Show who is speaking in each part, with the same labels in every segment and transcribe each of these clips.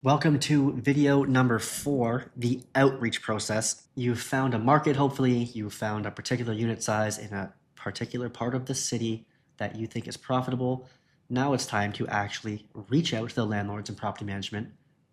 Speaker 1: Welcome to video number 4, the outreach process. You've found a market, hopefully. You found a particular unit size in a particular part of the city that you think is profitable. Now it's time to actually reach out to the landlords and property management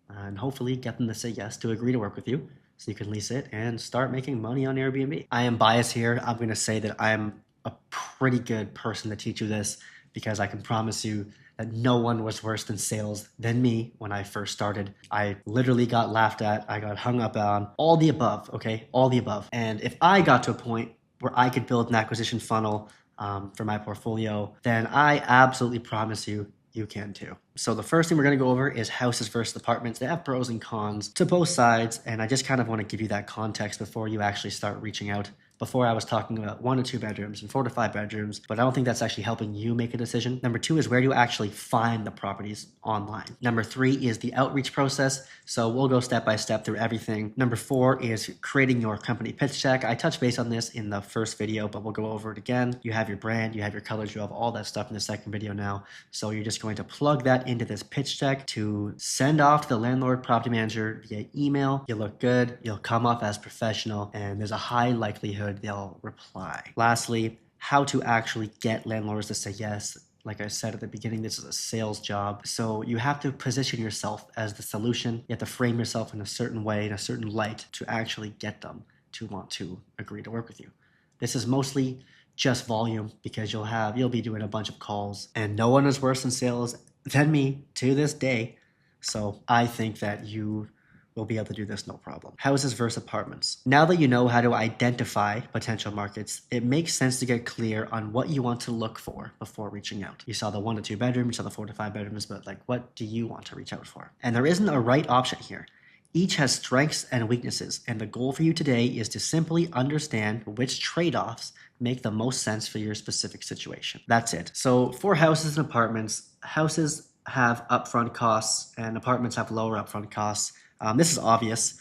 Speaker 1: and hopefully get them to say yes to agree to work with you so you can lease it and start making money on Airbnb. I am biased here. I'm going to say that I'm a pretty good person to teach you this because I can promise you that no one was worse than sales than me when I first started. I literally got laughed at. I got hung up on all the above, okay? All the above. And if I got to a point where I could build an acquisition funnel for my portfolio, then I absolutely promise you, you can too. So the first thing we're going to go over is houses versus apartments. They have pros and cons to both sides, and I just kind of want to give you that context before you actually start reaching out. Before I was talking about 1 to 2 bedrooms and 4 to 5 bedrooms, but I don't think that's actually helping you make a decision. Number 2 is where do you actually find the properties online. Number 3 is the outreach process. So we'll go step by step through everything. Number 4 is creating your company pitch deck. I touched base on this in the first video, but we'll go over it again. You have your brand, you have your colors, you have all that stuff in the second video now. So you're just going to plug that into this pitch deck to send off to the landlord property manager via email. You look good, you'll come off as professional, and there's a high likelihood they'll reply. Lastly, how to actually get landlords to say yes. Like I said at the beginning, this is a sales job. So you have to position yourself as the solution. You have to frame yourself in a certain way, in a certain light to actually get them to want to agree to work with you. This is mostly just volume because you'll be doing a bunch of calls, and no one is worse in sales than me to this day. So I think that you will be able to do this no problem. Houses versus apartments. Now that you know how to identify potential markets, it makes sense to get clear on what you want to look for before reaching out. You saw the 1 to 2 bedrooms, you saw the 4 to 5 bedrooms, but like, what do you want to reach out for? And there isn't a right option here. Each has strengths and weaknesses, and the goal for you today is to simply understand which trade-offs make the most sense for your specific situation. That's it. So for houses and apartments, houses have upfront costs and apartments have lower upfront costs. This is obvious.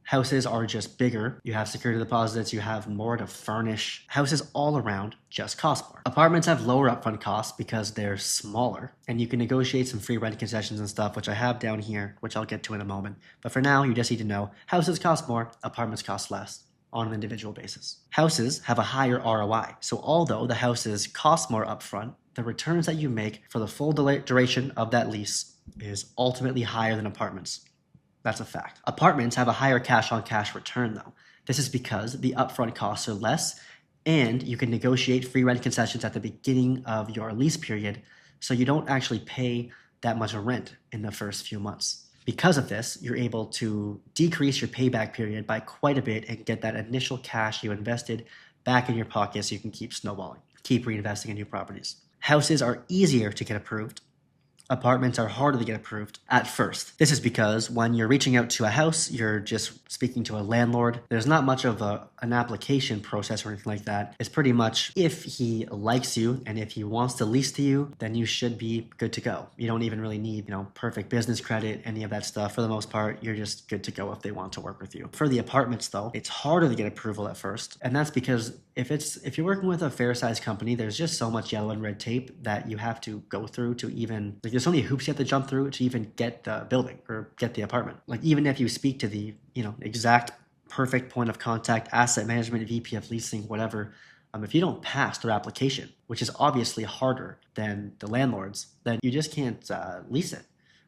Speaker 1: Houses are just bigger. You have security deposits. You have more to furnish. Houses all around just cost more. Apartments have lower upfront costs because they're smaller, and you can negotiate some free rent concessions and stuff, which I have down here, which I'll get to in a moment. But for now, you just need to know houses cost more, apartments cost less on an individual basis. Houses have a higher ROI. So although the houses cost more upfront, the returns that you make for the full duration of that lease is ultimately higher than apartments. That's a fact. Apartments have a higher cash-on-cash return, though. This is because the upfront costs are less, and you can negotiate free rent concessions at the beginning of your lease period, so you don't actually pay that much rent in the first few months. Because of this, you're able to decrease your payback period by quite a bit and get that initial cash you invested back in your pocket so you can keep snowballing, keep reinvesting in new properties. Houses are easier to get approved. Apartments are harder to get approved at first. This is because when you're reaching out to a house, you're just speaking to a landlord. There's not much of an application process or anything like that. It's pretty much if he likes you and if he wants to lease to you, then you should be good to go. You don't even really need, perfect business credit, any of that stuff. For the most part, you're just good to go if they want to work with you. For the apartments though, it's harder to get approval at first. And that's because if you're working with a fair-sized company, there's just so much yellow and red tape that you have to go through to even, there's so many hoops you have to jump through to even get the building or get the apartment. Like even if you speak to the, exact perfect point of contact, asset management, VP of leasing, whatever, if you don't pass their application, which is obviously harder than the landlords, then you just can't lease it,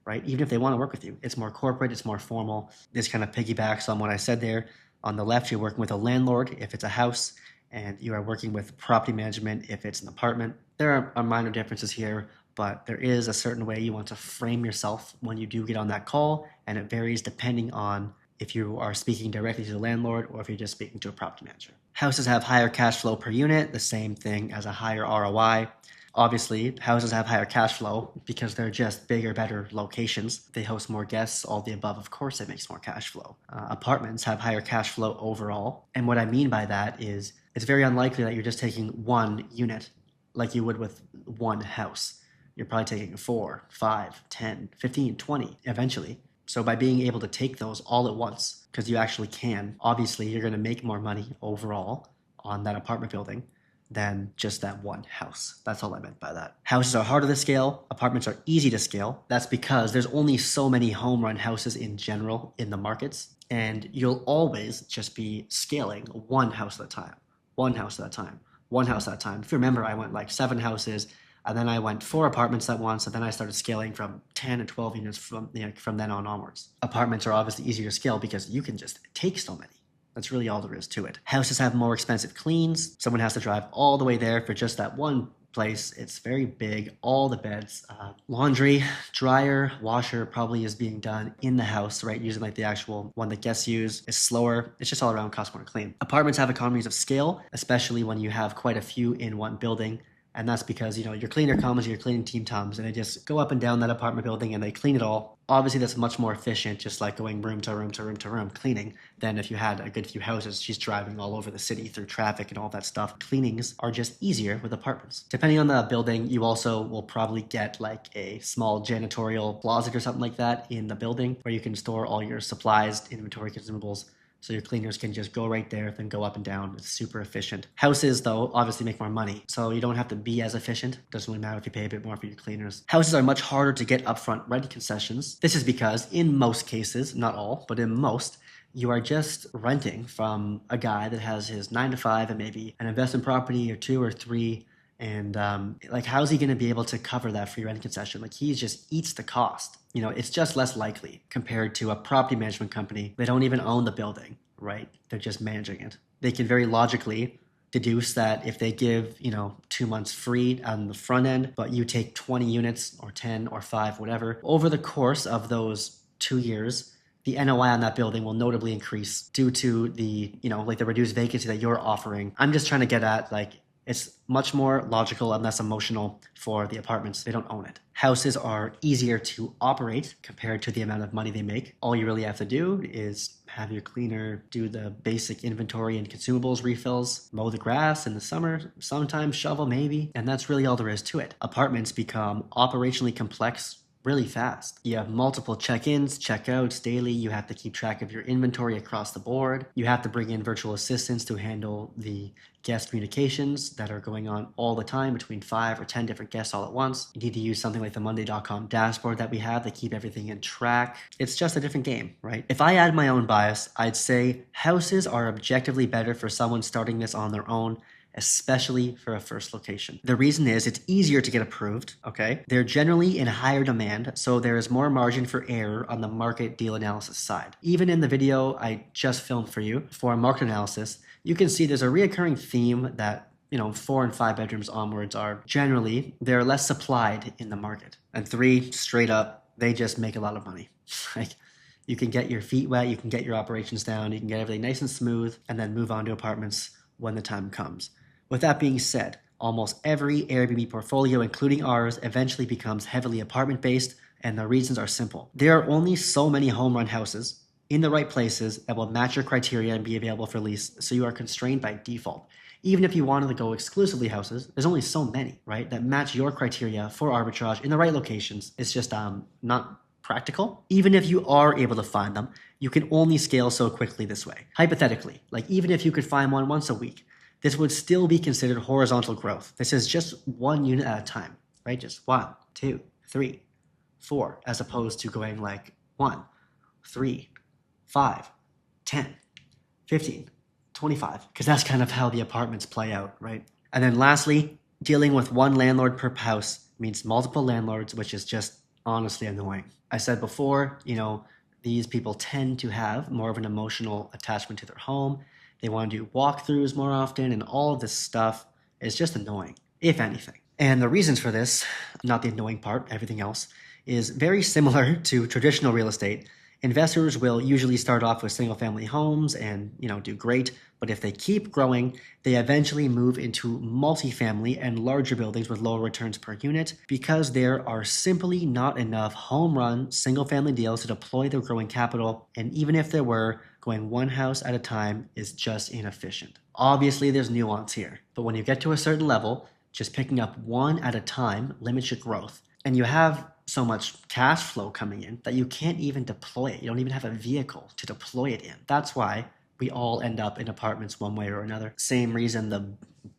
Speaker 1: right? Even if they want to work with you. It's more corporate, it's more formal. This kind of piggybacks on what I said there. On the left, you're working with a landlord if it's a house, and you are working with property management if it's an apartment. There are minor differences here, but there is a certain way you want to frame yourself when you do get on that call, and it varies depending on if you are speaking directly to the landlord or if you're just speaking to a property manager. Houses have higher cash flow per unit, the same thing as a higher ROI. Obviously, houses have higher cash flow because they're just bigger, better locations. They host more guests, all the above. Of course, it makes more cash flow. Apartments have higher cash flow overall. And what I mean by that is it's very unlikely that you're just taking one unit like you would with one house. You're probably taking 4, 5, 10, 15, 20 eventually. So by being able to take those all at once, because you actually can, obviously you're going to make more money overall on that apartment building than just that one house. That's all I meant by that. Houses are harder to scale. Apartments are easy to scale. That's because there's only so many home run houses in general in the markets. And you'll always just be scaling one house at a time, one house at a time, one house at a time. If you remember, I went like 7 houses, and then I went 4 apartments at once, and then I started scaling from 10 and 12 units from then on onwards. Apartments are obviously easier to scale because you can just take so many. That's really all there is to it. Houses have more expensive cleans. Someone has to drive all the way there for just that one place. It's very big, all the beds, laundry, dryer, washer probably is being done in the house, right? Using like the actual one that guests use. Is slower. It's just all around cost more to clean. Apartments have economies of scale, especially when you have quite a few in one building. And that's because, your cleaner comes, your cleaning team comes, and they just go up and down that apartment building and they clean it all. Obviously, that's much more efficient, just like going room to room to room to room cleaning, than if you had a good few houses. She's driving all over the city through traffic and all that stuff. Cleanings are just easier with apartments. Depending on the building, you also will probably get like a small janitorial closet or something like that in the building where you can store all your supplies, inventory, consumables. So your cleaners can just go right there, then go up and down. It's super efficient. Houses, though, obviously make more money. So you don't have to be as efficient. Doesn't really matter if you pay a bit more for your cleaners. Houses are much harder to get upfront rent concessions. This is because in most cases, not all, but in most, you are just renting from a guy that has his 9 to 5 and maybe an investment property or 2 or 3. And how's he going to be able to cover that free rent concession? Like, he just eats the cost. It's just less likely compared to a property management company. They don't even own the building, right? They're just managing it. They can very logically deduce that if they give, 2 months free on the front end, but you take 20 units or 10 or 5, whatever, over the course of those 2 years, the NOI on that building will notably increase due to the, the reduced vacancy that you're offering. I'm just trying to get at, it's much more logical and less emotional for the apartments. They don't own it. Houses are easier to operate compared to the amount of money they make. All you really have to do is have your cleaner do the basic inventory and consumables refills, mow the grass in the summer, sometimes shovel maybe, and that's really all there is to it. Apartments become operationally complex really fast. You have multiple check-ins, check-outs daily. You have to keep track of your inventory across the board. You have to bring in virtual assistants to handle the guest communications that are going on all the time between 5 or 10 different guests all at once. You need to use something like the Monday.com dashboard that we have to keep everything in track. It's just a different game, right? If I add my own bias, I'd say houses are objectively better for someone starting this on their own, especially for a first location. The reason is it's easier to get approved, okay? They're generally in higher demand, so there is more margin for error on the market deal analysis side. Even in the video I just filmed for you for market analysis, you can see there's a reoccurring theme that 4 and 5 bedrooms onwards are generally, they're less supplied in the market. And 3, straight up, they just make a lot of money. You can get your feet wet, you can get your operations down, you can get everything nice and smooth, and then move on to apartments when the time comes. With that being said, almost every Airbnb portfolio, including ours, eventually becomes heavily apartment-based, and the reasons are simple. There are only so many home run houses in the right places that will match your criteria and be available for lease, so you are constrained by default. Even if you wanted to go exclusively houses, there's only so many, right, that match your criteria for arbitrage in the right locations. It's just not practical. Even if you are able to find them, you can only scale so quickly this way. Hypothetically, even if you could find one once a week, this would still be considered horizontal growth. This is just one unit at a time, right? Just 1, 2, 3, 4, as opposed to going 1, 3, 5, 10, 15, 25, because that's kind of how the apartments play out, right? And then lastly, dealing with one landlord per house means multiple landlords, which is just honestly annoying. I said before, these people tend to have more of an emotional attachment to their home. They want to do walkthroughs more often, and all of this stuff is just annoying, if anything. And the reasons for this, not the annoying part, everything else, is very similar to traditional real estate. Investors will usually start off with single-family homes and, do great, but if they keep growing, they eventually move into multifamily and larger buildings with lower returns per unit because there are simply not enough home-run single-family deals to deploy their growing capital, and even if there were, going one house at a time is just inefficient. Obviously, there's nuance here, but when you get to a certain level, just picking up one at a time limits your growth, and you have so much cash flow coming in that you can't even deploy it. You don't even have a vehicle to deploy it in. That's why we all end up in apartments one way or another. Same reason the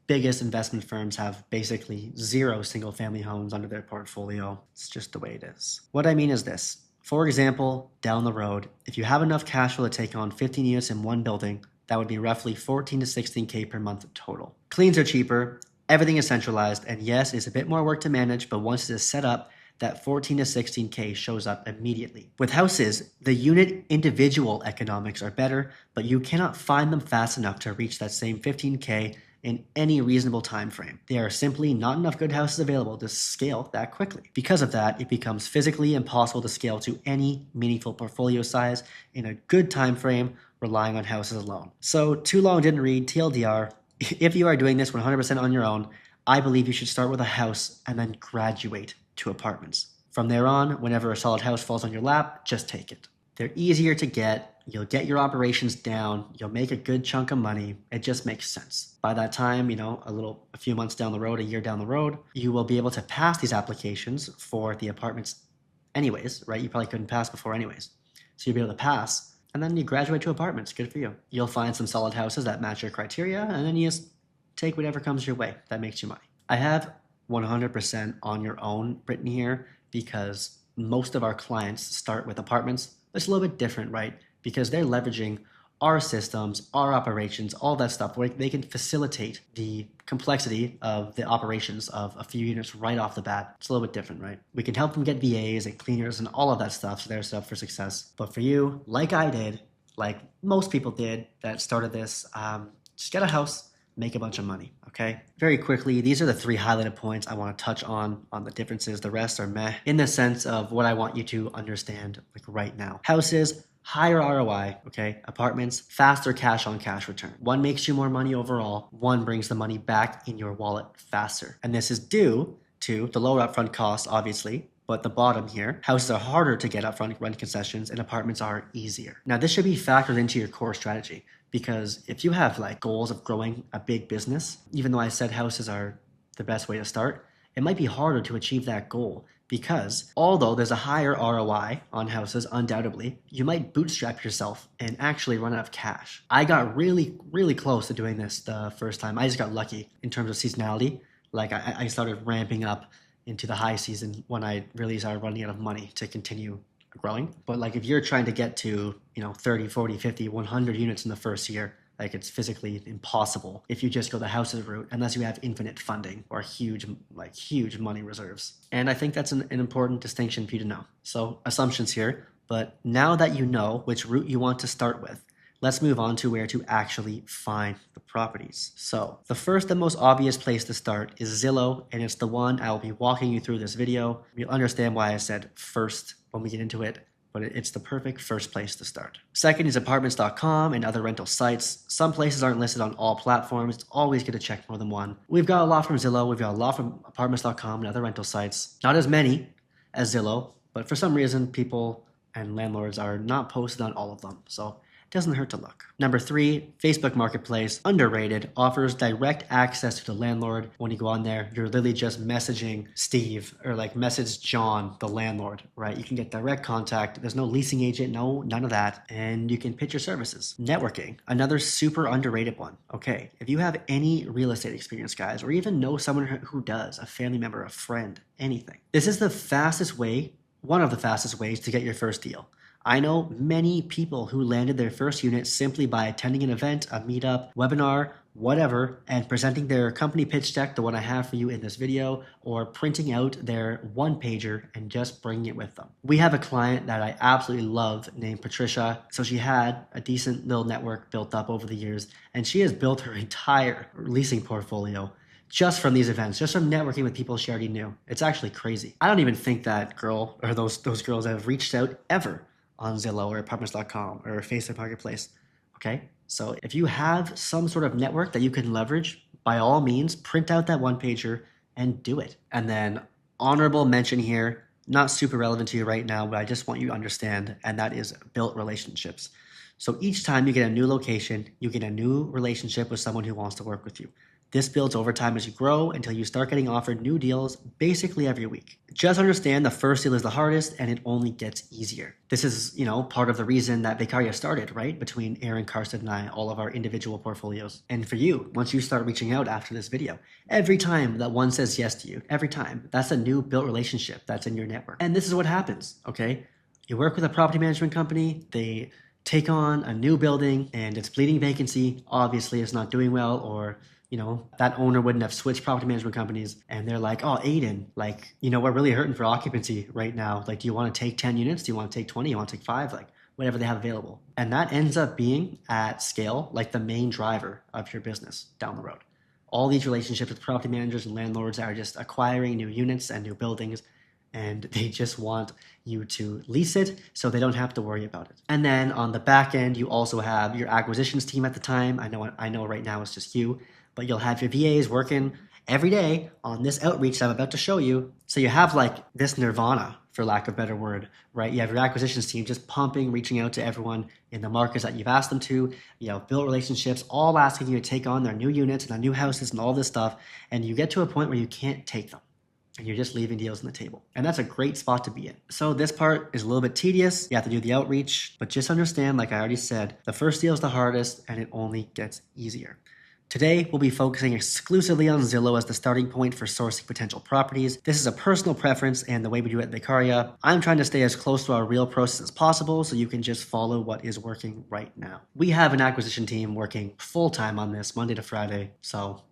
Speaker 1: biggest investment firms have basically zero single family homes under their portfolio. It's just the way it is. What I mean is this. For example, down the road, if you have enough cash flow to take on 15 units in one building, that would be roughly 14 to 16K per month total. Cleans are cheaper, everything is centralized, and yes, it's a bit more work to manage, but once it is set up, that 14 to 16K shows up immediately. With houses, the unit individual economics are better, but you cannot find them fast enough to reach that same 15K in any reasonable time frame. There are simply not enough good houses available to scale that quickly. Because of that, it becomes physically impossible to scale to any meaningful portfolio size in a good time frame relying on houses alone. So too long didn't read, TLDR. If you are doing this 100% on your own, I believe you should start with a house and then graduate to apartments. From there on, whenever a solid house falls on your lap, just take it. They're easier to get, you'll get your operations down, you'll make a good chunk of money, it just makes sense. By that time, a few months down the road, a year down the road, you will be able to pass these applications for the apartments anyways, right? You probably couldn't pass before anyways. So you'll be able to pass, and then you graduate to apartments, good for you. You'll find some solid houses that match your criteria, and then you just take whatever comes your way that makes you money. I have 100% on your own written here because most of our clients start with apartments. It's a little bit different, right? Because they're leveraging our systems, our operations, all that stuff where they can facilitate the complexity of the operations of a few units right off the bat. It's a little bit different, right? We can help them get VAs and cleaners and all of that stuff so they're set up for success. But for you, like I did, like most people did that started this, just get a house, make a bunch of money, okay? Very quickly, these are the 3 highlighted points I want to touch on the differences. The rest are meh in the sense of what I want you to understand like right now. Houses, higher ROI, okay? Apartments, faster cash on cash return. One makes you more money overall. One brings the money back in your wallet faster. And this is due to the lower upfront costs, obviously, but the bottom here, houses are harder to get upfront rent concessions and apartments are easier. Now, this should be factored into your core strategy. Because if you have like goals of growing a big business, even though I said houses are the best way to start, it might be harder to achieve that goal because although there's a higher ROI on houses, undoubtedly, you might bootstrap yourself and actually run out of cash. I got really, really close to doing this the first time. I just got lucky in terms of seasonality. Like I started ramping up into the high season when I really started running out of money to continue growing. But like if you're trying to get to 30, 40, 50, 100 units in the first year, like it's physically impossible if you just go the houses route unless you have infinite funding or huge money reserves. And I think that's an important distinction for you to know. So assumptions here, but now that you know which route you want to start with, let's move on to where to actually find the properties. So the first and most obvious place to start is Zillow, and it's the one I will be walking you through this video. You'll understand why I said first when we get into it, but it's the perfect first place to start. Second is apartments.com and other rental sites. Some places aren't listed on all platforms. It's always good to check more than one. We've got a lot from Zillow. We've got a lot from apartments.com and other rental sites. Not as many as Zillow, but for some reason, people and landlords are not posted on all of them. So doesn't hurt to look. Number 3, Facebook Marketplace, underrated, offers direct access to the landlord. When you go on there, you're literally just messaging Steve or like message John, the landlord, right? You can get direct contact. There's no leasing agent, none of that. And you can pitch your services. Networking, another super underrated one. Okay, if you have any real estate experience, guys, or even know someone who does, a family member, a friend, anything. This is the fastest way, one of the fastest ways to get your first deal. I know many people who landed their first unit simply by attending an event, a meetup, webinar, whatever, and presenting their company pitch deck, the one I have for you in this video, or printing out their one-pager and just bringing it with them. We have a client that I absolutely love named Patricia. So she had a decent little network built up over the years, and she has built her entire leasing portfolio just from these events, just from networking with people she already knew. It's actually crazy. I don't even think that girl or those girls have reached out ever on Zillow or apartments.com or Facebook Marketplace, okay? So if you have some sort of network that you can leverage, by all means, print out that one-pager and do it. And then honorable mention here, not super relevant to you right now, but I just want you to understand, and that is built relationships. So each time you get a new location, you get a new relationship with someone who wants to work with you. This builds over time as you grow until you start getting offered new deals basically every week. Just understand the first deal is the hardest and it only gets easier. This is, part of the reason that Vacarya started, right? Between Aaron, Karsten, and I, all of our individual portfolios. And for you, once you start reaching out after this video, every time that one says yes to you, every time, that's a new built relationship that's in your network. And this is what happens, okay? You work with a property management company, they take on a new building and it's bleeding vacancy. Obviously, it's not doing well, or that owner wouldn't have switched property management companies, and they're like, oh, Aiden, we're really hurting for occupancy right now. Like, do you want to take 10 units? Do you want to take 20? You want to take 5? Like, whatever they have available. And that ends up being at scale, like the main driver of your business down the road. All these relationships with property managers and landlords are just acquiring new units and new buildings, and they just want you to lease it so they don't have to worry about it. And then on the back end, you also have your acquisitions team at the time. I know right now it's just you, but you'll have your VAs working every day on this outreach that I'm about to show you. So you have like this nirvana, for lack of a better word, right? You have your acquisitions team just pumping, reaching out to everyone in the markets that you've asked them to, build relationships, all asking you to take on their new units and their new houses and all this stuff. And you get to a point where you can't take them, and you're just leaving deals on the table. And that's a great spot to be in. So this part is a little bit tedious. You have to do the outreach, but just understand, like I already said, the first deal is the hardest and it only gets easier. Today, we'll be focusing exclusively on Zillow as the starting point for sourcing potential properties. This is a personal preference and the way we do it at Vacarya. I'm trying to stay as close to our real process as possible so you can just follow what is working right now. We have an acquisition team working full-time on this Monday to Friday. So,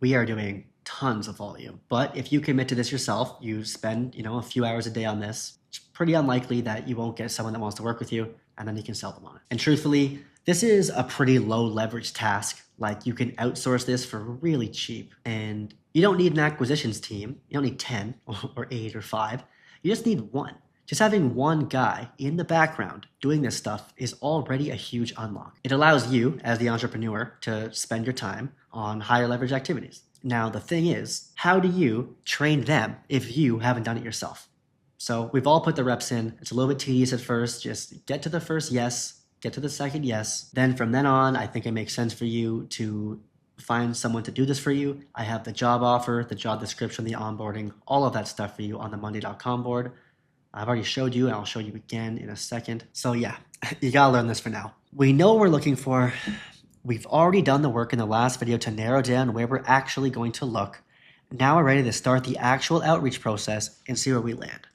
Speaker 1: we are doing tons of volume. But if you commit to this yourself, you spend, a few hours a day on this, it's pretty unlikely that you won't get someone that wants to work with you, and then you can sell them on it. And truthfully, this is a pretty low leverage task. Like, you can outsource this for really cheap, and you don't need an acquisitions team. You don't need 10 or 8 or 5. You just need one. Just having one guy in the background doing this stuff is already a huge unlock. It allows you, as the entrepreneur, to spend your time on higher leverage activities. Now, the thing is, how do you train them if you haven't done it yourself? So we've all put the reps in. It's a little bit tedious at first. Just get to the first yes, get to the second yes. Then from then on, I think it makes sense for you to find someone to do this for you. I have the job offer, the job description, the onboarding, all of that stuff for you on the Monday.com board. I've already showed you, and I'll show you again in a second. So yeah, you gotta learn this for now. We know what we're looking for. We've already done the work in the last video to narrow down where we're actually going to look. Now we're ready to start the actual outreach process and see where we land.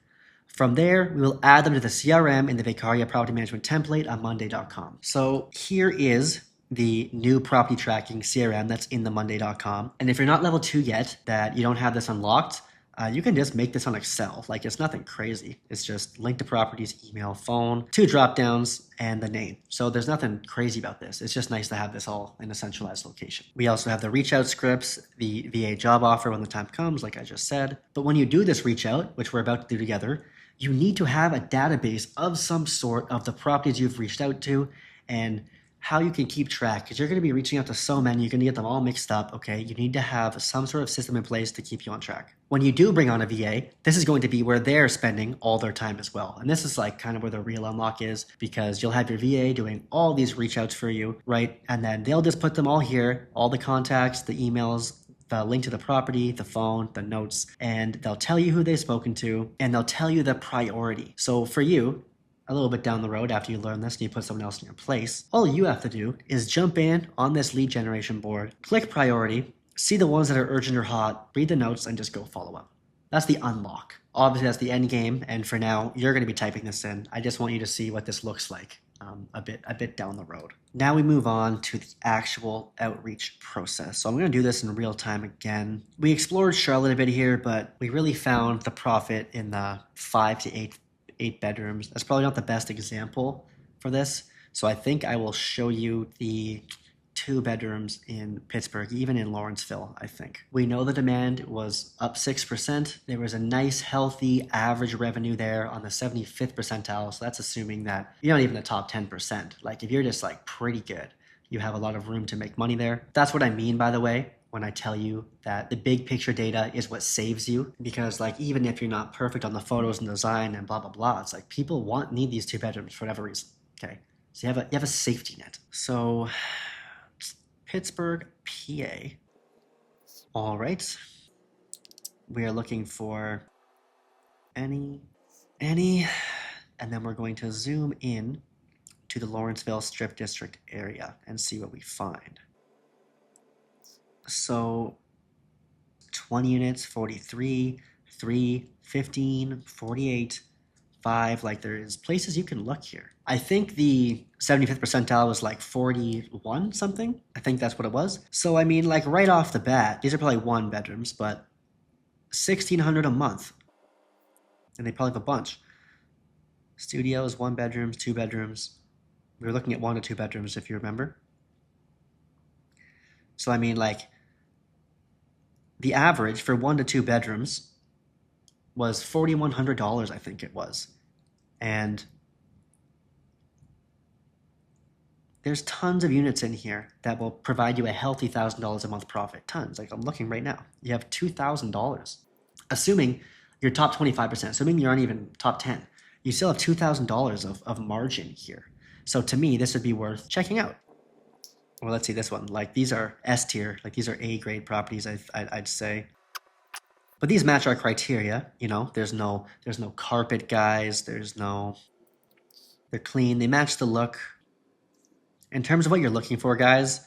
Speaker 1: From there, we will add them to the CRM in the Vacarya property management template on Monday.com. So here is the new property tracking CRM that's in the Monday.com. And if you're not level 2 yet, that you don't have this unlocked, you can just make this on Excel. Like, it's nothing crazy. It's just link to properties, email, phone, 2 drop downs, and the name. So there's nothing crazy about this. It's just nice to have this all in a centralized location. We also have the reach out scripts, the VA job offer when the time comes, like I just said. But when you do this reach out, which we're about to do together, you need to have a database of some sort of the properties you've reached out to and how you can keep track, because you're going to be reaching out to so many, you're going to get them all mixed up, okay? You need to have some sort of system in place to keep you on track. When you do bring on a VA, this is going to be where they're spending all their time as well. And this is like kind of where the real unlock is, because you'll have your VA doing all these reach outs for you, right? And then they'll just put them all here, all the contacts, the emails, the link to the property, the phone, the notes, and they'll tell you who they've spoken to, and they'll tell you the priority. So for you, a little bit down the road after you learn this and you put someone else in your place, all you have to do is jump in on this lead generation board, click priority, see the ones that are urgent or hot, read the notes, and just go follow up. That's the unlock. Obviously, that's the end game, and for now, you're going to be typing this in. I just want you to see what this looks like a bit down the road. Now we move on to the actual outreach process. So I'm going to do this in real time again. We explored Charlotte a bit here, but we really found the profit in the 5 to 8 bedrooms. That's probably not the best example for this. So I think I will show you the 2 bedrooms in Pittsburgh, even in Lawrenceville, I think. We know the demand was up 6%. There was a nice, healthy average revenue there on the 75th percentile. So that's assuming that you're not even the top 10%. Like, if you're just like pretty good, you have a lot of room to make money there. That's what I mean, by the way, when I tell you that the big picture data is what saves you, because like, even if you're not perfect on the photos and design and blah, blah, blah, it's like people need these 2 bedrooms for whatever reason. Okay. So you have a safety net. So Pittsburgh, PA. All right. We are looking for any, and then we're going to zoom in to the Lawrenceville Strip District area and see what we find. So 20 units, 43, 3, 15, 48, 5. Like there's places you can look here. I think the 75th percentile was like 41 something. I think that's what it was. So I mean, like right off the bat, these are probably 1 bedrooms, but 1,600 a month. And they probably have a bunch. Studios, 1 bedrooms, 2 bedrooms. We were looking at 1 to 2 bedrooms if you remember. So I mean, like the average for 1 to 2 bedrooms was $4,100, I think it was. And there's tons of units in here that will provide you a healthy $1,000 a month profit. Tons. Like I'm looking right now. You have $2,000. Assuming you're top 25%, assuming you aren't even top 10, you still have $2,000 of margin here. So to me, this would be worth checking out. Well, let's see this one. Like these are S tier, like these are A grade properties, I'd say. But these match our criteria. You know, there's no carpet, guys. They're clean. They match the look. In terms of what you're looking for, guys,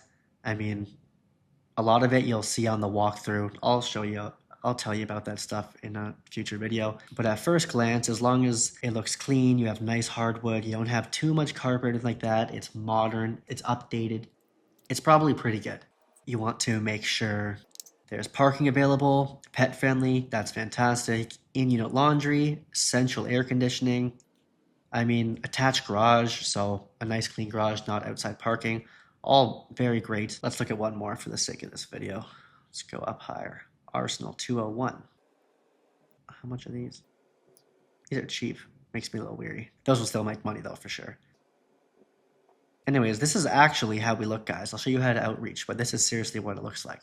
Speaker 1: I mean, a lot of it you'll see on the walkthrough. I'll tell you about that stuff in a future video. But at first glance, as long as it looks clean, you have nice hardwood, you don't have too much carpet like that, it's modern, it's updated, it's probably pretty good. You want to make sure there's parking available, pet friendly, that's fantastic, in-unit laundry, central air conditioning, I mean, attached garage, so a nice clean garage, not outside parking, all very great. Let's look at one more for the sake of this video. Let's go up higher. Arsenal 201. How much are these? These are cheap. Makes me a little weary. Those will still make money though, for sure. Anyways, this is actually how we look, guys. I'll show you how to outreach, but this is seriously what it looks like.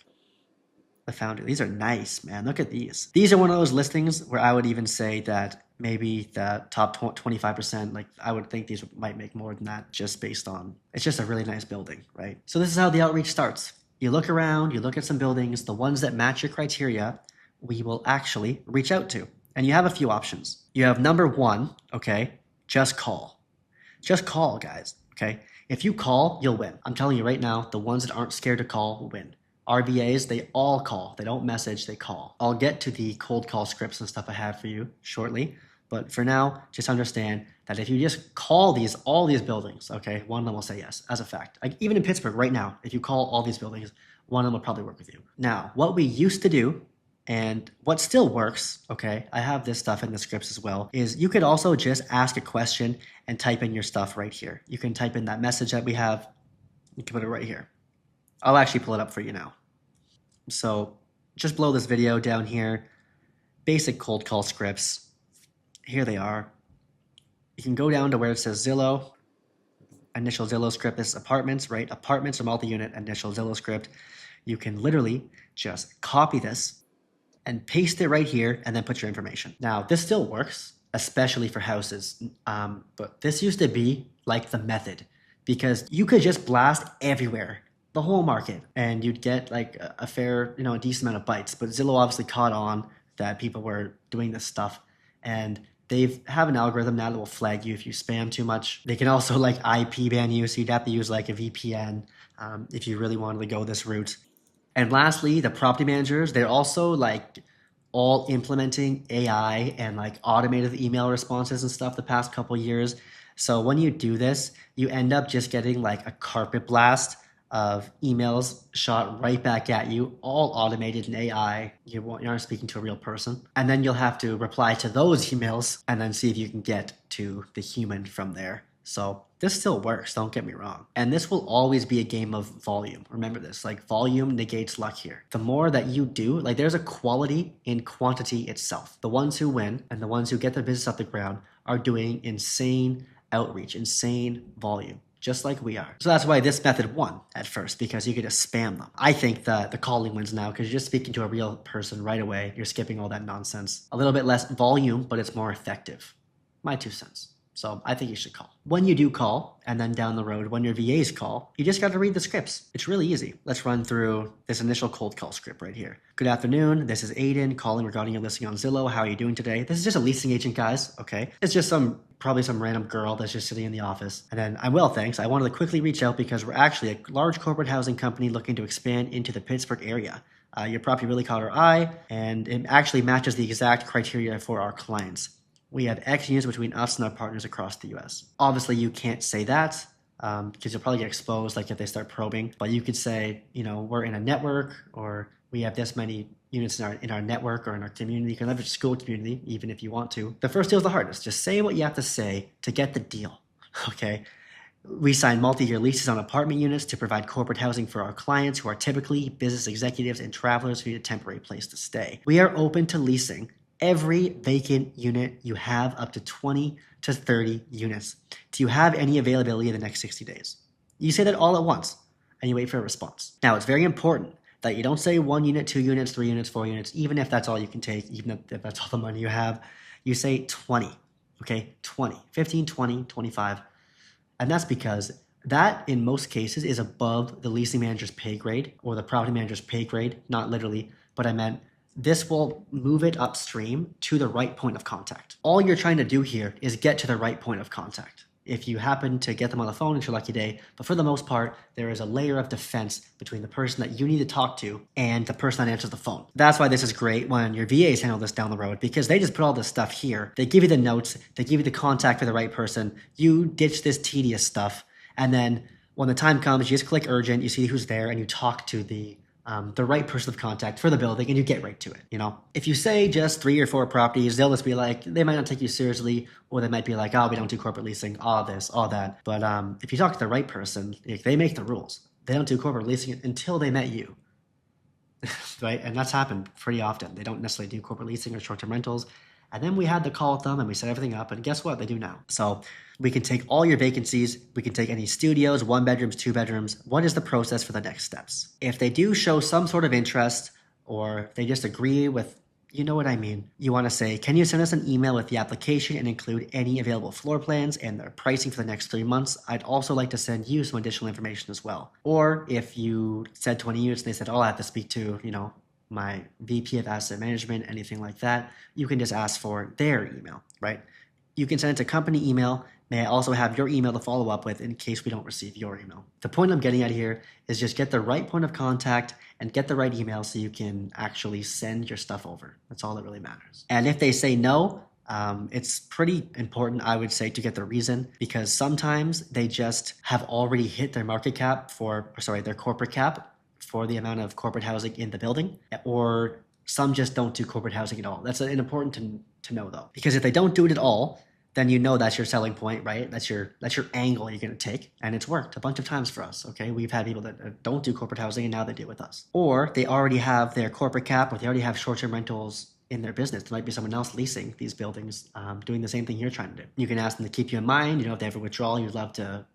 Speaker 1: The Foundry. These are nice, man. Look at these. These are one of those listings where I would even say that maybe the top 25%, like I would think these might make more than that just based on, it's just a really nice building, right? So this is how the outreach starts. You look around, you look at some buildings, the ones that match your criteria, we will actually reach out to. And you have a few options. You have number 1, okay, just call. Just call, guys, okay? If you call, you'll win. I'm telling you right now, the ones that aren't scared to call will win. RVAs, they all call. They don't message, they call. I'll get to the cold call scripts and stuff I have for you shortly. But for now, just understand that if you just call all these buildings, okay, one of them will say yes, as a fact. Like even in Pittsburgh right now, if you call all these buildings, one of them will probably work with you. Now, what we used to do, and what still works, okay, I have this stuff in the scripts as well, is you could also just ask a question and type in your stuff right here. You can type in that message that we have. You can put it right here. I'll actually pull it up for you now. So just below this video down here, basic cold call scripts. Here they are. You can go down to where it says Zillow, initial Zillow script. This is apartments, right? Apartments or multi-unit, initial Zillow script. You can literally just copy this and paste it right here and then put your information. Now, this still works, especially for houses. But this used to be like the method because you could just blast everywhere, the whole market, and you'd get like a fair, a decent amount of bites. But Zillow obviously caught on that people were doing this stuff, and they have an algorithm now that will flag you if you spam too much. They can also like IP ban you, so you'd have to use like a VPN if you really wanted to go this route. And lastly, the property managers, they're also like all implementing AI and like automated email responses and stuff the past couple years. So when you do this, you end up just getting like a carpet blast of emails shot right back at you, all automated in AI. You aren't speaking to a real person. And then you'll have to reply to those emails and then see if you can get to the human from there. So this still works, don't get me wrong. And this will always be a game of volume. Remember this, like volume negates luck here. The more that you do, like there's a quality in quantity itself. The ones who win and the ones who get their business off the ground are doing insane outreach, insane volume, just like we are. So that's why this method won at first, because you could just spam them. I think the calling wins now because you're just speaking to a real person right away. You're skipping all that nonsense. A little bit less volume, but it's more effective. My 2 cents. So I think you should call. When you do call, and then down the road, when your VAs call, you just got to read the scripts. It's really easy. Let's run through this initial cold call script right here. Good afternoon. This is Aiden calling regarding your listing on Zillow. How are you doing today? This is just a leasing agent, guys. Okay. It's just probably some random girl that's just sitting in the office. And then I'm well, thanks. I wanted to quickly reach out because we're actually a large corporate housing company looking to expand into the Pittsburgh area. Your property really caught our eye, and it actually matches the exact criteria for our clients. We have X units between us and our partners across the US. Obviously, you can't say that because you'll probably get exposed, like if they start probing. But you could say, we're in a network, or we have this many units in our network or in our community. You can leverage school community, even if you want to. The first deal is the hardest. Just say what you have to say to get the deal, okay? We sign multi-year leases on apartment units to provide corporate housing for our clients who are typically business executives and travelers who need a temporary place to stay. We are open to leasing every vacant unit you have, up to 20 to 30 units. Do you have any availability in the next 60 days? You say that all at once, and you wait for a response. Now, it's very important that you don't say 1 unit, 2 units, 3 units, 4 units, even if that's all you can take, even if that's all the money you have. You say 20, okay? 20, 15, 20, 25. And that's because that, in most cases, is above the leasing manager's pay grade or the property manager's pay grade, not literally, but I meant this will move it upstream to the right point of contact. All you're trying to do here is get to the right point of contact. If you happen to get them on the phone, it's your lucky day. But for the most part, there is a layer of defense between the person that you need to talk to and the person that answers the phone. That's why this is great when your VAs handle this down the road, because they just put all this stuff here. They give you the notes, they give you the contact for the right person. You ditch this tedious stuff. And then when the time comes, you just click urgent, you see who's there, and you talk to the right person of contact for the building, and you get right to it. If you say just 3 or 4 properties, they'll just be like, they might not take you seriously, or they might be like, oh, we don't do corporate leasing, all this, all that. But if you talk to the right person, they make the rules. They don't do corporate leasing until they met you, right? And that's happened pretty often. They don't necessarily do corporate leasing or short-term rentals. And then we had the call with them and we set everything up, and guess what? They do now. So we can take all your vacancies. We can take any studios, 1 bedrooms, 2 bedrooms. What is the process for the next steps? If they do show some sort of interest, or they just agree with, you know what I mean, you want to say, can you send us an email with the application and include any available floor plans and their pricing for the next 3 months? I'd also like to send you some additional information as well. Or if you said 20 units and they said, oh, I have to speak to, my VP of asset management, anything like that, you can just ask for their email, right? You can send it to company email. May I also have your email to follow up with in case we don't receive your email? The point I'm getting at here is just get the right point of contact and get the right email so you can actually send your stuff over. That's all that really matters. And if they say no, it's pretty important, I would say, to get the reason, because sometimes they just have already hit their market cap their corporate cap for the amount of corporate housing in the building, or some just don't do corporate housing at all. That's important to know, though, because if they don't do it at all, then that's your selling point, right? That's your angle you're going to take, and it's worked a bunch of times for us, okay? We've had people that don't do corporate housing, and now they do it with us. Or they already have their corporate cap, or they already have short-term rentals in their business. There might be someone else leasing these buildings, doing the same thing you're trying to do. You can ask them to keep you in mind. If they have a withdrawal, you'd love to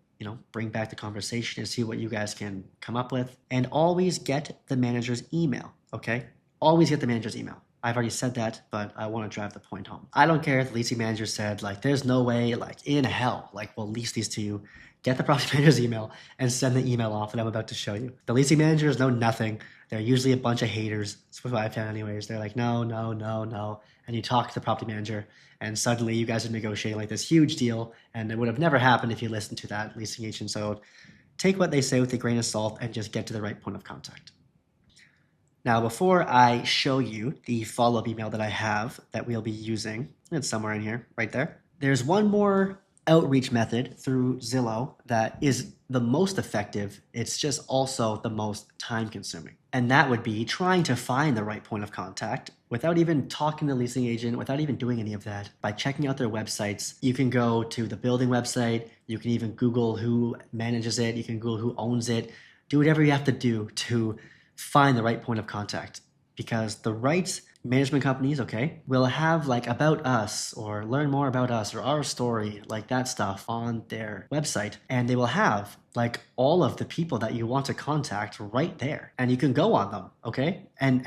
Speaker 1: bring back the conversation and see what you guys can come up with. And always get the manager's email, okay? Always get the manager's email. I've already said that, but I want to drive the point home. I don't care if the leasing manager said, there's no way, in hell, we'll lease these to you. Get the property manager's email and send the email off that I'm about to show you. The leasing managers know nothing. They're usually a bunch of haters. That's what I've found anyways. They're like, no, no, no, no. And you talk to the property manager, and suddenly you guys are negotiating this huge deal, and it would have never happened if you listened to that leasing agent. So take what they say with a grain of salt and just get to the right point of contact. Now, before I show you the follow-up email that I have that we'll be using, it's somewhere in here, right there. There's one more outreach method through Zillow that is the most effective. It's just also the most time-consuming. And that would be trying to find the right point of contact without even talking to the leasing agent, without even doing any of that. By checking out their websites, you can go to the building website. You can even Google who manages it. You can Google who owns it. Do whatever you have to do to find the right point of contact, because the right management companies, will have about us or learn more about us or our story, that stuff on their website. And they will have all of the people that you want to contact right there. And you can go on them, And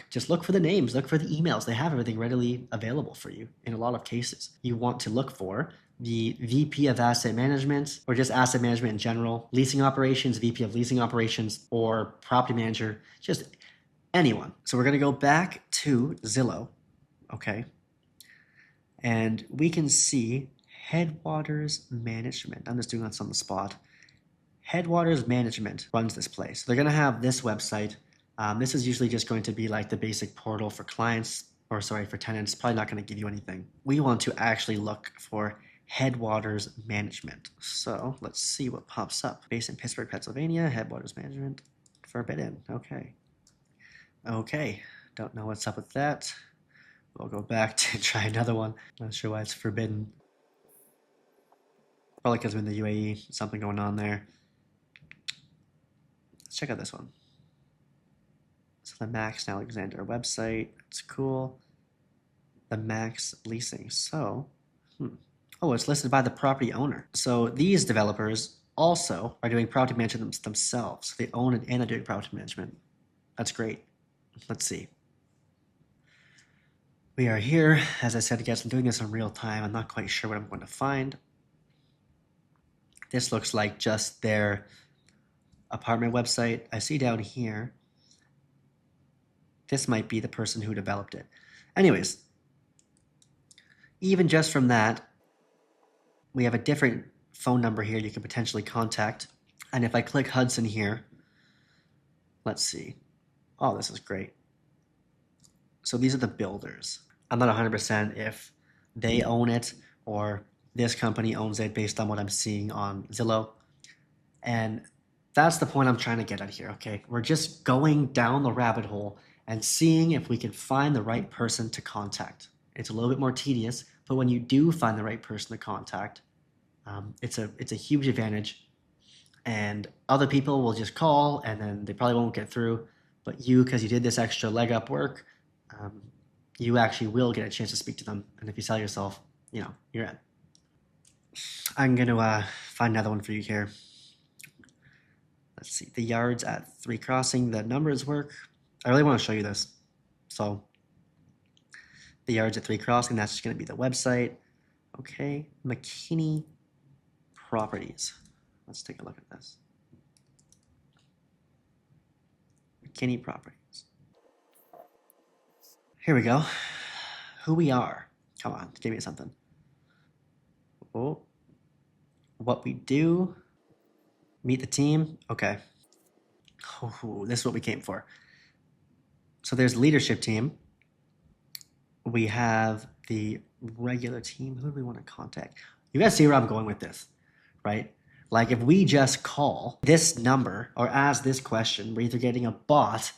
Speaker 1: just look for the names, look for the emails. They have everything readily available for you in a lot of cases. You want to look for the VP of asset management, or just asset management in general, leasing operations, VP of leasing operations, or property manager, just anyone. So we're going to go back to Zillow, okay? And we can see Headwaters Management. I'm just doing this on the spot. Headwaters Management runs this place. They're going to have this website. This is usually just going to be like the basic portal for clients, or sorry, for tenants. Probably not going to give you anything. We want to actually look for Headwaters Management. So let's see what pops up. Based in Pittsburgh, Pennsylvania, Headwaters Management, forbidden. Okay. Okay, don't know what's up with that. We'll go back to try another one. Not sure why it's forbidden. Probably because we're in the UAE, something going on there. Let's check out this one. So the Max Alexander website, it's cool. The Max Leasing, so, oh, it's listed by the property owner. So these developers also are doing property management themselves. They own it and they're doing property management. That's great. Let's see. We are here. As I said, guys, I'm doing this in real time. I'm not quite sure what I'm going to find. This looks like just their apartment website. I see down here, this might be the person who developed it. Anyways, even just from that, we have a different phone number here you can potentially contact. And if I click Hudson here, let's see. Oh, this is great. So these are the builders. I'm not 100% if they own it or this company owns it based on what I'm seeing on Zillow. And that's the point I'm trying to get at here, okay? We're just going down the rabbit hole and seeing if we can find the right person to contact. It's a little bit more tedious, but when you do find the right person to contact, it's a huge advantage. And other people will just call and then they probably won't get through. But you, because you did this extra leg up work, you actually will get a chance to speak to them. And if you sell yourself, you know, you're in. I'm going to find another one for you here. Let's see. The yards at 3 Crossing, the numbers work. I really want to show you this. So the yards at 3 Crossing, that's just going to be the website. Okay. McKinney Properties. Let's take a look at this. McKinney Properties. Here we go. Who we are. Come on, give me something. Oh. What we do. Meet the team. Okay. Oh, this is what we came for. So there's leadership team. We have the regular team. Who do we want to contact? You guys see where I'm going with this, right? Like if we just call this number or ask this question, we're either getting a bot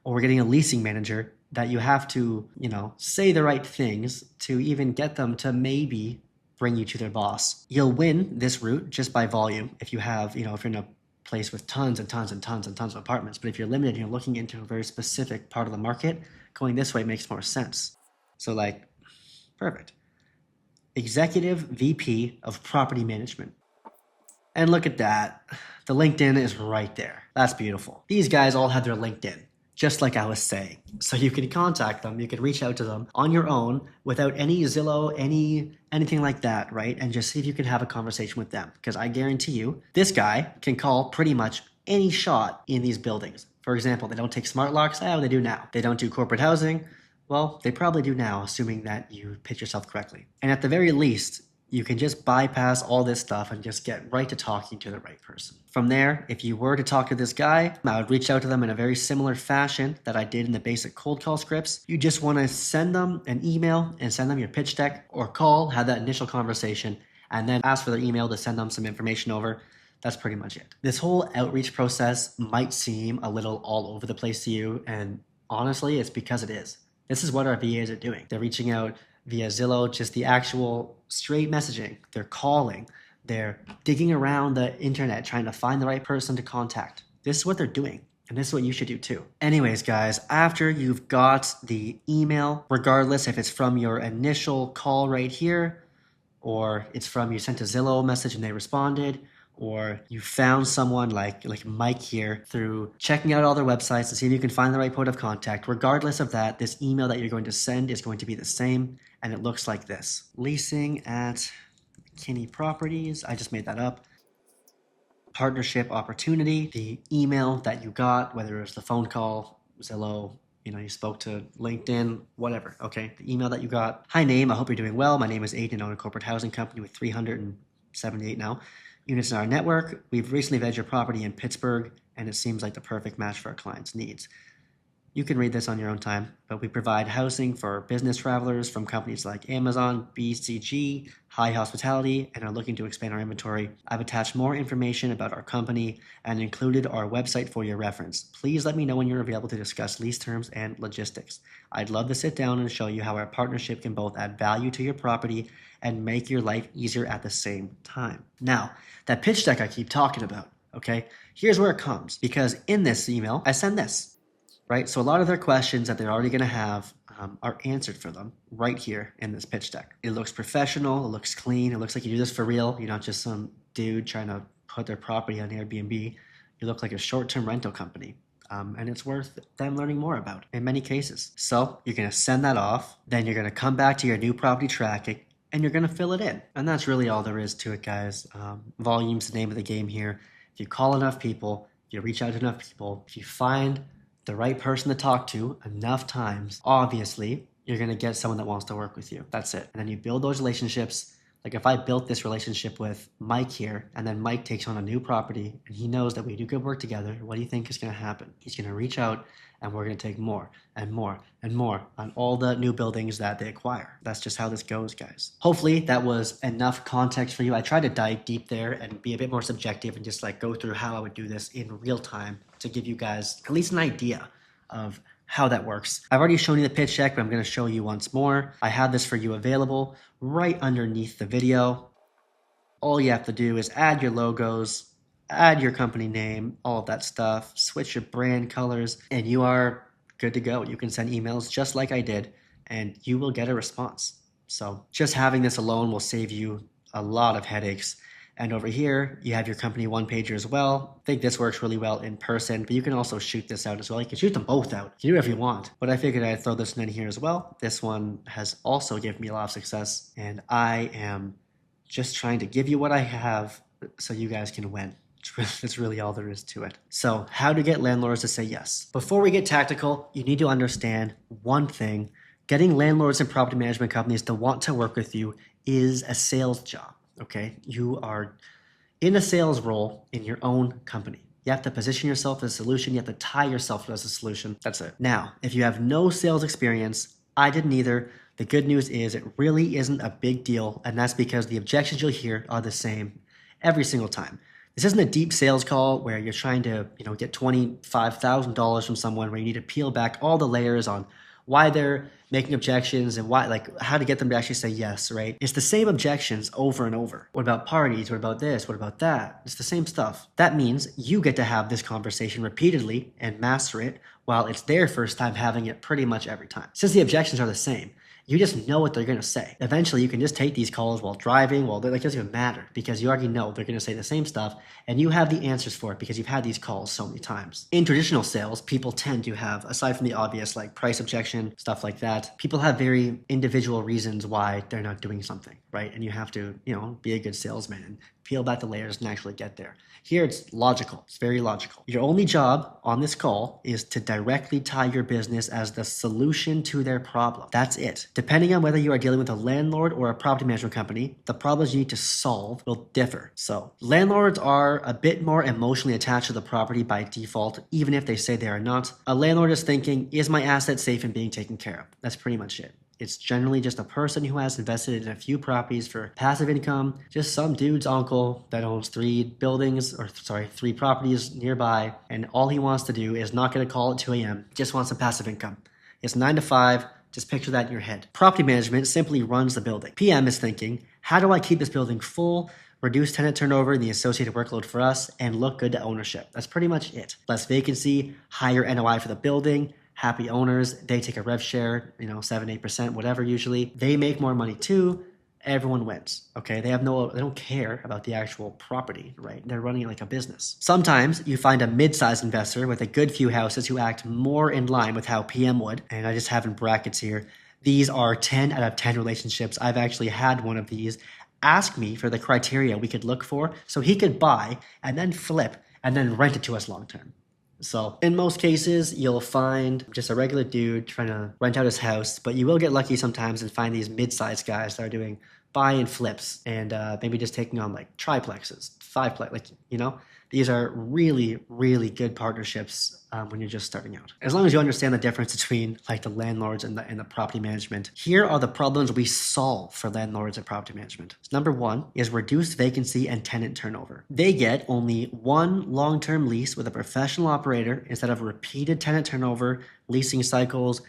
Speaker 1: or we're getting a leasing manager that you have to, you know, say the right things to even get them to maybe bring you to their boss. You'll win this route just by volume if you have, you know, if you're in a place with tons and tons and tons and tons of apartments. But if you're limited and you're looking into a very specific part of the market, going this way makes more sense. So like, perfect. Executive VP of Property Management. And look at that. The LinkedIn is right there. That's beautiful. These guys all have their LinkedIn, just like I was saying. So you can contact them, you can reach out to them on your own without any Zillow, anything like that, right? And just see if you can have a conversation with them. Because I guarantee you, this guy can call pretty much any shot in these buildings. For example, they don't take smart locks. Oh, they do now. They don't do corporate housing. Well, they probably do now, assuming that you pitch yourself correctly. And at the very least, you can just bypass all this stuff and just get right to talking to the right person. From there, if you were to talk to this guy, I would reach out to them in a very similar fashion that I did in the basic cold call scripts. You just want to send them an email and send them your pitch deck, or call, have that initial conversation, and then ask for their email to send them some information over. That's pretty much it. This whole outreach process might seem a little all over the place to you, and honestly, it's because it is. This is what our VAs are doing. They're reaching out via Zillow, just the actual straight messaging. They're calling. They're digging around the internet, trying to find the right person to contact. This is what they're doing, and this is what you should do too. Anyways, guys, after you've got the email, regardless if it's from your initial call right here, or it's from you sent a Zillow message and they responded, or you found someone like Mike here through checking out all their websites to see if you can find the right point of contact. Regardless of that, this email that you're going to send is going to be the same, and it looks like this. Leasing at Kinney Properties, I just made that up. Partnership opportunity, the email that you got, whether it was the phone call, Zillow, you spoke to LinkedIn, whatever, okay? The email that you got. Hi, name, I hope you're doing well. My name is Aiden. I own a corporate housing company with 378 now units in our network. We've recently vetted your property in Pittsburgh, and it seems like the perfect match for our clients' needs. You can read this on your own time, but we provide housing for business travelers from companies like Amazon, BCG, High Hospitality, and are looking to expand our inventory. I've attached more information about our company and included our website for your reference. Please let me know when you're available to discuss lease terms and logistics. I'd love to sit down and show you how our partnership can both add value to your property and make your life easier at the same time. Now, that pitch deck I keep talking about, okay? Here's where it comes, because in this email, I send this. Right? So a lot of their questions that they're already going to have are answered for them right here in this pitch deck. It looks professional. It looks clean. It looks like you do this for real. You're not just some dude trying to put their property on Airbnb. You look like a short-term rental company. And it's worth them learning more about in many cases. So you're going to send that off. Then you're going to come back to your new property tracking and you're going to fill it in. And that's really all there is to it, guys. Volume's the name of the game here. If you call enough people, if you reach out to enough people, if you find the right person to talk to enough times, obviously, you're going to get someone that wants to work with you. That's it. And then you build those relationships. Like if I built this relationship with Mike here, and then Mike takes on a new property, and he knows that we do good work together, what do you think is going to happen? He's going to reach out, and we're going to take more and more and more on all the new buildings that they acquire. That's just how this goes, guys. Hopefully that was enough context for you. I tried to dive deep there and be a bit more subjective and just like go through how I would do this in real time to give you guys at least an idea of how that works. I've already shown you the pitch deck, but I'm going to show you once more. I have this for you available right underneath the video. All you have to do is add your logos, add your company name, all of that stuff, switch your brand colors, and you are good to go. You can send emails just like I did, and you will get a response. So just having this alone will save you a lot of headaches. And over here, you have your company one-pager as well. I think this works really well in person, but you can also shoot this out as well. You can shoot them both out. You can do whatever you want. But I figured I'd throw this one in here as well. This one has also given me a lot of success, and I am just trying to give you what I have so you guys can win. That's really all there is to it. So how to get landlords to say yes. Before we get tactical, you need to understand one thing. Getting landlords and property management companies to want to work with you is a sales job. Okay, you are in a sales role in your own company. You have to position yourself as a solution. You have to tie yourself as a solution. That's it. Now, if you have no sales experience, I didn't either. The good news is it really isn't a big deal, and that's because the objections you'll hear are the same every single time. This isn't a deep sales call where you're trying to, get $25,000 from someone where you need to peel back all the layers on why they're making objections and how to get them to actually say yes, right? It's the same objections over and over. What about parties? What about this? What about that? It's the same stuff. That means you get to have this conversation repeatedly and master it while it's their first time having it pretty much every time. Since the objections are the same, you just know what they're going to say. Eventually, you can just take these calls while driving. Well, it doesn't even matter because you already know they're going to say the same stuff and you have the answers for it because you've had these calls so many times. In traditional sales, people tend to have, aside from the obvious like price objection, stuff like that, people have very individual reasons why they're not doing something, right? And you have to, be a good salesman and peel back the layers and actually get there. Here it's logical. It's very logical. Your only job on this call is to directly tie your business as the solution to their problem. That's it. Depending on whether you are dealing with a landlord or a property management company, the problems you need to solve will differ. So landlords are a bit more emotionally attached to the property by default, even if they say they are not. A landlord is thinking, is my asset safe and being taken care of? That's pretty much it. It's generally just a person who has invested in a few properties for passive income, just some dude's uncle that owns three properties nearby, and all he wants to do is not get a call at 2 a.m., just wants some passive income. It's 9 to 5, just picture that in your head. Property management simply runs the building. PM is thinking, how do I keep this building full, reduce tenant turnover and the associated workload for us, and look good to ownership? That's pretty much it. Less vacancy, higher NOI for the building, happy owners, they take a rev share, 7-8%, whatever usually. They make more money too. Everyone wins, okay? They don't care about the actual property, right? They're running it like a business. Sometimes you find a mid-sized investor with a good few houses who act more in line with how PM would, and I just have in brackets here, these are 10 out of 10 relationships. I've actually had one of these ask me for the criteria we could look for so he could buy and then flip and then rent it to us long term. So in most cases, you'll find just a regular dude trying to rent out his house, but you will get lucky sometimes and find these mid-sized guys that are doing buy and flips and maybe just taking on like triplexes, fiveplex, like, you know, these are really, really good partnerships when you're just starting out. As long as you understand the difference between like the landlords and the property management, here are the problems we solve for landlords and property management. So number one is reduced vacancy and tenant turnover. They get only one long-term lease with a professional operator instead of repeated tenant turnover, leasing cycles,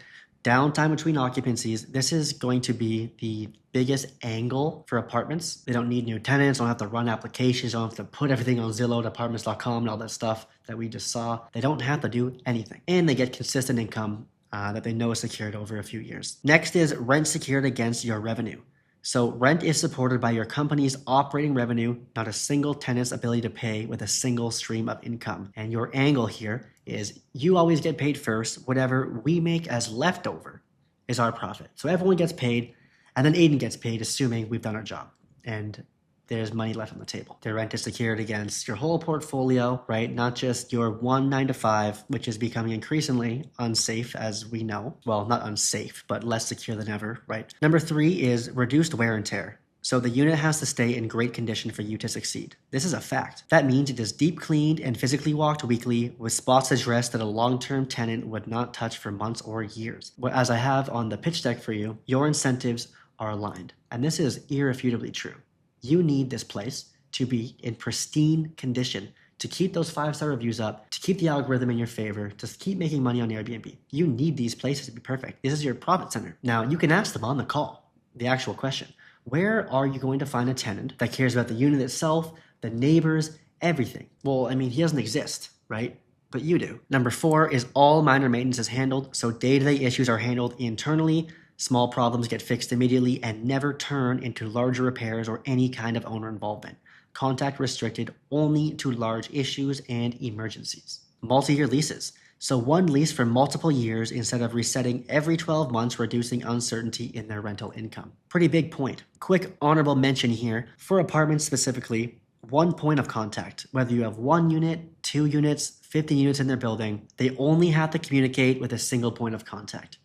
Speaker 1: downtime between occupancies. This is going to be the biggest angle for apartments. They don't need new tenants, don't have to run applications, don't have to put everything on Zillow, apartments.com, and all that stuff that we just saw. They don't have to do anything. And they get consistent income that they know is secured over a few years. Next is rent secured against your revenue. So rent is supported by your company's operating revenue, not a single tenant's ability to pay with a single stream of income. And your angle here is you always get paid first. Whatever we make as leftover is our profit. So everyone gets paid, and then Aiden gets paid, assuming we've done our job. And there's money left on the table. The rent is secured against your whole portfolio, right? Not just your 1 9 to 5, which is becoming increasingly unsafe, as we know. Well, not unsafe, but less secure than ever, right? Number 3 is reduced wear and tear. So the unit has to stay in great condition for you to succeed. This is a fact. That means it is deep cleaned and physically walked weekly with spots addressed that a long-term tenant would not touch for months or years. As I have on the pitch deck for you, your incentives are aligned. And this is irrefutably true. You need this place to be in pristine condition to keep those 5-star reviews up, to keep the algorithm in your favor, to keep making money on Airbnb. You need these places to be perfect. This is your profit center. Now, you can ask them on the call, the actual question. Where are you going to find a tenant that cares about the unit itself, the neighbors, everything? Well, I mean, he doesn't exist, right? But you do. Number 4 is all minor maintenance is handled, so day-to-day issues are handled internally. Small problems get fixed immediately and never turn into larger repairs or any kind of owner involvement. Contact restricted only to large issues and emergencies. Multi-year leases. So one lease for multiple years instead of resetting every 12 months, reducing uncertainty in their rental income. Pretty big point. Quick honorable mention here. For apartments specifically, one point of contact. Whether you have 1 unit, 2 units, 50 units in their building, they only have to communicate with a single point of contact.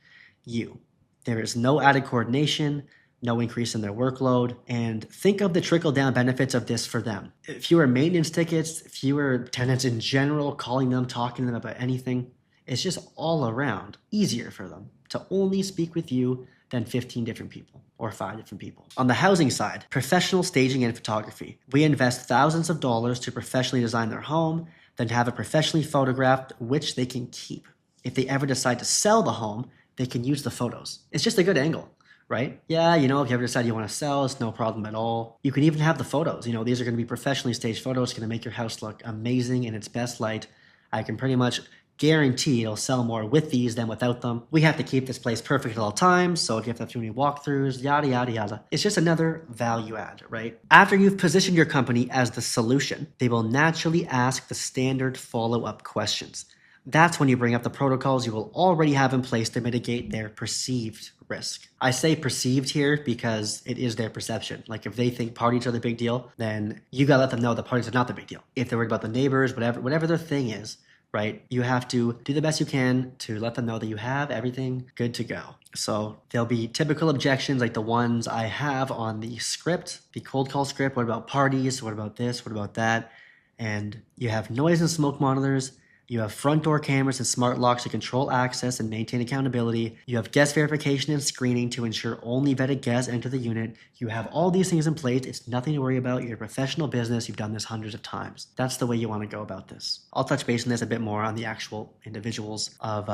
Speaker 1: You. There is no added coordination, no increase in their workload, and think of the trickle-down benefits of this for them. Fewer maintenance tickets, fewer tenants in general calling them, talking to them about anything. It's just all around easier for them to only speak with you than 15 different people or 5 different people. On the housing side, professional staging and photography. We invest thousands of dollars to professionally design their home, then have it professionally photographed, which they can keep. If they ever decide to sell the home, they can use the photos. It's just a good angle, right? Yeah, if you ever decide you want to sell, it's no problem at all. You can even have the photos. These are going to be professionally staged photos. It's going to make your house look amazing in its best light. I can pretty much guarantee it'll sell more with these than without them. We have to keep this place perfect at all times, so if you have to have too many walkthroughs, yada, yada, yada. It's just another value add, right? After you've positioned your company as the solution, they will naturally ask the standard follow-up questions. That's when you bring up the protocols you will already have in place to mitigate their perceived risk. I say perceived here because it is their perception. Like if they think parties are the big deal, then you gotta let them know that parties are not the big deal. If they're worried about the neighbors, whatever their thing is, right? You have to do the best you can to let them know that you have everything good to go. So there'll be typical objections like the ones I have on the script, the cold call script. What about parties? What about this? What about that? And you have noise and smoke monitors. You have front door cameras and smart locks to control access and maintain accountability. You have guest verification and screening to ensure only vetted guests enter the unit. You have all these things in place. It's nothing to worry about. You're a professional business. You've done this hundreds of times. That's the way you want to go about this. I'll touch base on this a bit more on the actual individuals of,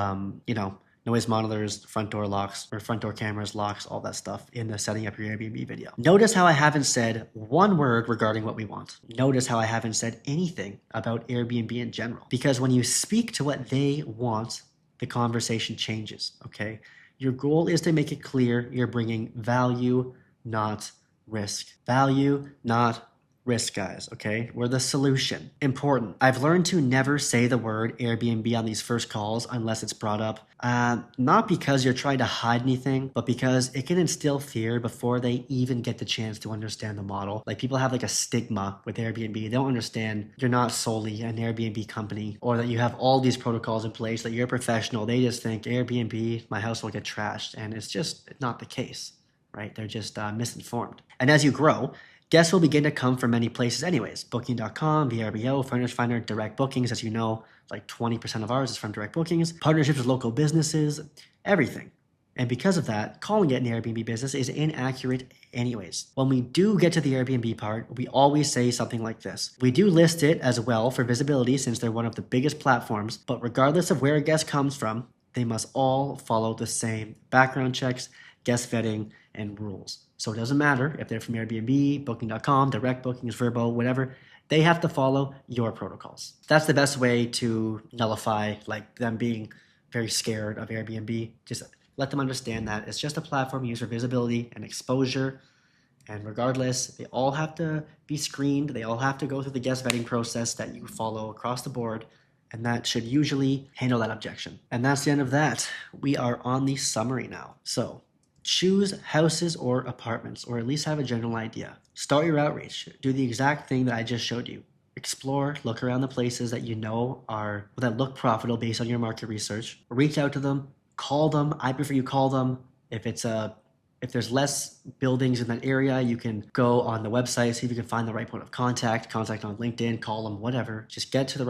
Speaker 1: noise monitors, front door locks, or front door cameras, locks, all that stuff in the setting up your Airbnb video. Notice how I haven't said one word regarding what we want. Notice how I haven't said anything about Airbnb in general. Because when you speak to what they want, the conversation changes, okay? Your goal is to make it clear you're bringing value, not risk. Value, not risk, guys, okay? We're the solution. Important. I've learned to never say the word Airbnb on these first calls unless it's brought up. Not because you're trying to hide anything, but because it can instill fear before they even get the chance to understand the model. Like, people have like a stigma with Airbnb. They don't understand you're not solely an Airbnb company, or that you have all these protocols in place, that you're a professional. They just think Airbnb, my house will get trashed. And it's just not the case, right? They're just misinformed. And as you grow, guests will begin to come from many places anyways. Booking.com, VRBO, Furnish Finder, direct bookings. As you know, like 20% of ours is from direct bookings, partnerships with local businesses, everything. And because of that, calling it an Airbnb business is inaccurate anyways. When we do get to the Airbnb part, we always say something like this. We do list it as well for visibility since they're one of the biggest platforms, but regardless of where a guest comes from, they must all follow the same background checks, guest vetting, and rules. So it doesn't matter if they're from Airbnb, Booking.com, direct bookings, Vrbo, whatever. They have to follow your protocols. That's the best way to nullify like them being very scared of Airbnb. Just let them understand that it's just a platform used for visibility and exposure. And regardless, they all have to be screened. They all have to go through the guest vetting process that you follow across the board. And that should usually handle that objection. And that's the end of that. We are on the summary now. So choose houses or apartments, or at least have a general idea. Start your outreach. Do the exact thing that I just showed you. Explore, look around the places that you know that look profitable based on your market research. Reach out to them, call them. I prefer you call them. If there's less buildings in that area, you can go on the website, see if you can find the right point of contact on LinkedIn, call them, whatever. Just get to the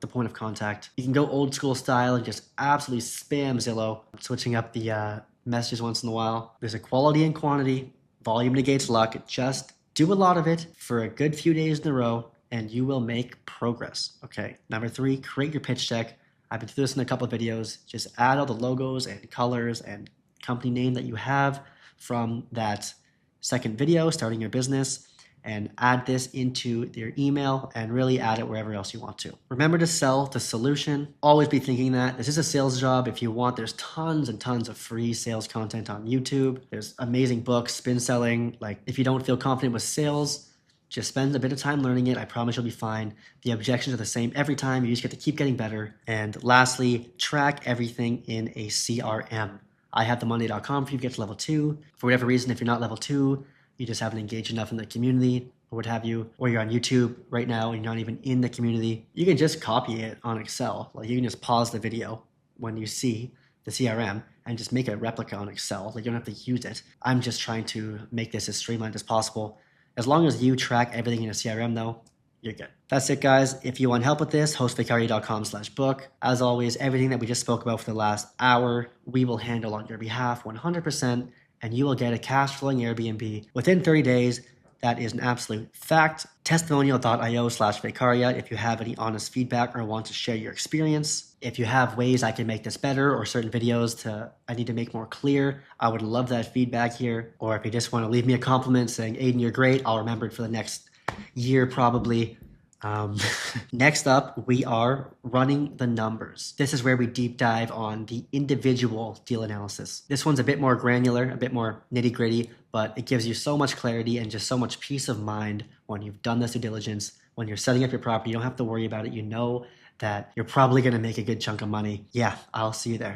Speaker 1: point of contact. You can go old school style and just absolutely spam Zillow, switching up the messages once in a while. There's a quality and quantity. Volume negates luck. Just do a lot of it for a good few days in a row, and you will make progress. Okay. Number 3, create your pitch deck. I've been through this in a couple of videos. Just add all the logos and colors and company name that you have from that second video, starting your business, and add this into your email and really add it wherever else you want to. Remember to sell the solution. Always be thinking that this is a sales job. If you want, there's tons and tons of free sales content on YouTube. There's amazing books, spin selling. Like, if you don't feel confident with sales, just spend a bit of time learning it. I promise you'll be fine. The objections are the same every time. You just get to keep getting better. And lastly, track everything in a CRM. I have themonday.com for you to get to level 2. For whatever reason, if you're not level 2, you just haven't engaged enough in the community or what have you, or you're on YouTube right now and you're not even in the community, you can just copy it on Excel. Like, you can just pause the video when you see the CRM and just make a replica on Excel. Like, you don't have to use it. I'm just trying to make this as streamlined as possible. As long as you track everything in a CRM though, you're good. That's it, guys. If you want help with this, host vacarya.com/book. As always, everything that we just spoke about for the last hour, we will handle on your behalf 100%, and you will get a cash flowing Airbnb within 30 days. That is an absolute fact. Testimonial.io/Vacarya if you have any honest feedback or want to share your experience. If you have ways I can make this better or certain videos I need to make more clear, I would love that feedback here. Or if you just want to leave me a compliment saying, Aiden, you're great, I'll remember it for the next year probably. Next up, we are running the numbers. This is where we deep dive on the individual deal analysis. This one's a bit more granular, a bit more nitty gritty, but it gives you so much clarity and just so much peace of mind when you've done this due diligence. When you're setting up your property, you don't have to worry about it. You know that you're probably going to make a good chunk of money. Yeah, I'll see you there.